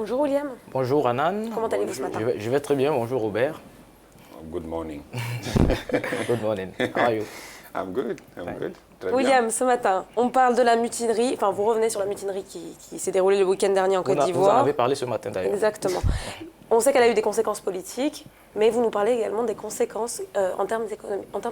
Bonjour William. Bonjour Anan. Comment allez-vous ce matin? Je vais très bien, bonjour Robert. Good morning. Good morning. How are you? I'm good. Très William, ce matin, on parle de la mutinerie. Enfin, vous revenez sur la mutinerie qui s'est déroulée le week-end dernier en Côte d'Ivoire. Vous en avez parlé ce matin d'ailleurs. Exactement. On sait qu'elle a eu des conséquences politiques, mais vous nous parlez également des conséquences en termes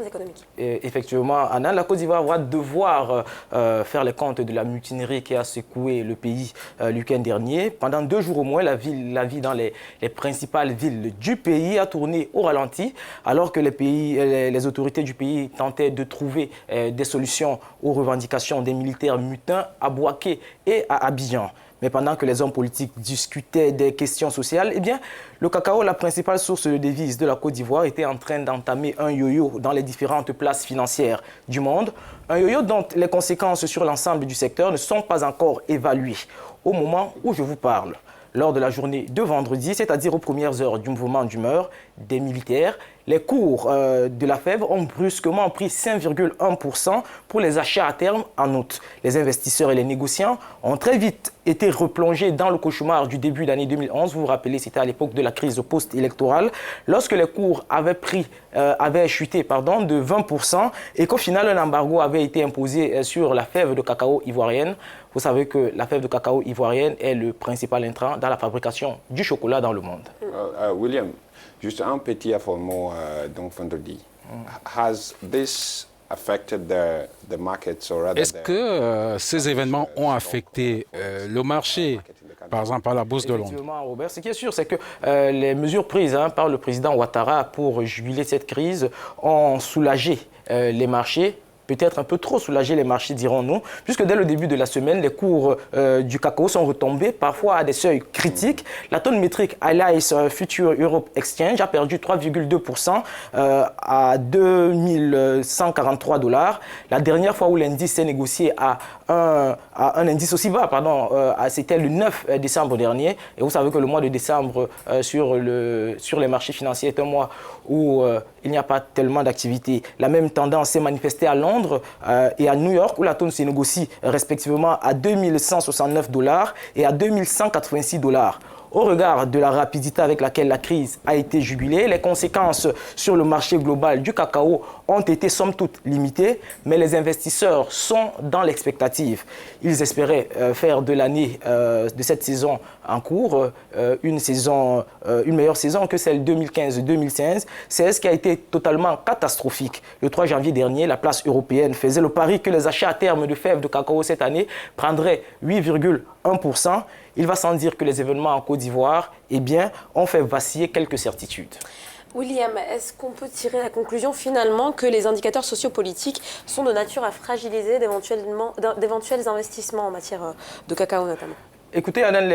économiques. Et effectivement, Anna, la Côte d'Ivoire va devoir faire les comptes de la mutinerie qui a secoué le pays le week-end dernier. Pendant 2 jours au moins, la vie dans les principales villes du pays a tourné au ralenti, alors que les autorités du pays tentaient de trouver des solutions aux revendications des militaires mutins à Bouaké et à Abidjan. Mais pendant que les hommes politiques discutaient des questions sociales, eh bien, le cacao, la principale source de devises de la Côte d'Ivoire, était en train d'entamer un yo-yo dans les différentes places financières du monde. Un yo-yo dont les conséquences sur l'ensemble du secteur ne sont pas encore évaluées au moment où je vous parle. Lors de la journée de vendredi, c'est-à-dire aux premières heures du mouvement d'humeur des militaires, les cours de la FEV ont brusquement pris 5,1% pour les achats à terme en août. Les investisseurs et les négociants ont très vite été replongés dans le cauchemar du début d'année 2011. Vous vous rappelez, c'était à l'époque de la crise post-électorale, lorsque les cours avaient chuté de 20% et qu'au final, un embargo avait été imposé sur la fève de cacao ivoirienne. Vous savez que la fève de cacao ivoirienne est le principal intrant dans la fabrication du chocolat dans le monde. William, juste un petit information donc vendredi. Has this affected the markets or rather? Est-ce que ces événements ont affecté le marché, par exemple à la Bourse de Londres? Effectivement, Robert, ce qui est sûr, c'est que les mesures prises par le président Ouattara pour juguler cette crise ont soulagé les marchés. Peut-être un peu trop soulagé les marchés, dirons-nous, puisque dès le début de la semaine, les cours du cacao sont retombés, parfois à des seuils critiques. La tonne métrique Allies Future Europe Exchange a perdu 3,2% à 2143 $. La dernière fois où l'indice s'est négocié à un indice aussi bas, c'était le 9 décembre dernier. Et vous savez que le mois de décembre sur les marchés financiers est un mois où il n'y a pas tellement d'activité. La même tendance s'est manifestée à Londres et à New York, où la tonne se négocie respectivement à 2169 $ et à 2186 $. Au regard de la rapidité avec laquelle la crise a été jugulée, les conséquences sur le marché global du cacao ont été somme toute limitées, mais les investisseurs sont dans l'expectative. Ils espéraient faire de l'année de cette saison en cours une meilleure saison que celle 2015-2016. C'est ce qui a été totalement catastrophique. Le 3 janvier dernier, la place européenne faisait le pari que les achats à terme de fèves de cacao cette année prendraient 8,1%. Il va sans dire que les événements en Côte d'Ivoire ont fait vaciller quelques certitudes. William, est-ce qu'on peut tirer la conclusion finalement que les indicateurs sociopolitiques sont de nature à fragiliser d'éventuels investissements en matière de cacao notamment? Écoutez, Anan,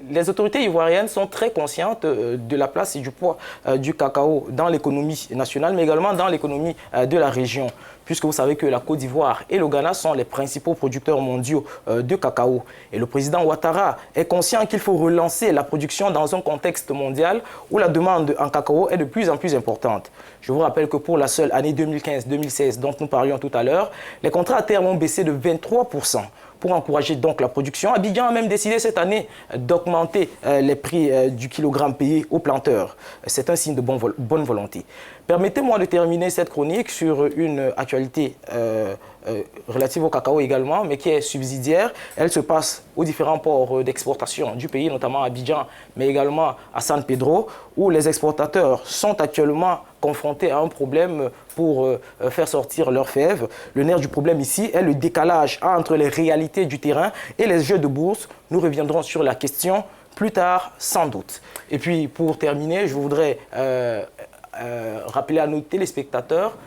les autorités ivoiriennes sont très conscientes de la place et du poids du cacao dans l'économie nationale, mais également dans l'économie de la région, puisque vous savez que la Côte d'Ivoire et le Ghana sont les principaux producteurs mondiaux de cacao. Et le président Ouattara est conscient qu'il faut relancer la production dans un contexte mondial où la demande en cacao est de plus en plus importante. Je vous rappelle que pour la seule année 2015-2016 dont nous parlions tout à l'heure, les contrats à terme ont baissé de 23%. Pour encourager donc la production, Abidjan a même décidé cette année d'augmenter les prix du kilogramme payé aux planteurs. C'est un signe de bonne volonté. Permettez-moi de terminer cette chronique sur une actualité relative au cacao également, mais qui est subsidiaire. Elle se passe aux différents ports d'exportation du pays, notamment à Abidjan, mais également à San Pedro, où les exportateurs sont actuellement confrontés à un problème pour faire sortir leurs fèves. Le nerf du problème ici est le décalage entre les réalités du terrain et les jeux de bourse. Nous reviendrons sur la question plus tard, sans doute. Et puis, pour terminer, je voudrais rappeler à nos téléspectateurs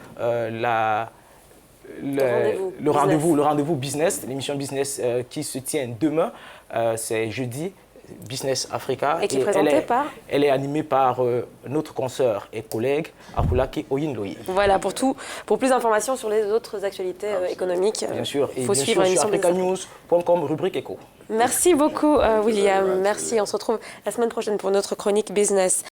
le rendez-vous business, l'émission business qui se tient demain, c'est jeudi, Business Africa. Et qui est présentée par? Elle est animée par notre consoeur et collègue, Apoulaki Oyinloye. Voilà, pour plus d'informations sur les autres actualités économiques, bien sûr, il faut suivre l'émission africanews.com, rubrique éco. Merci beaucoup, William. Merci, on se retrouve la semaine prochaine pour notre chronique business.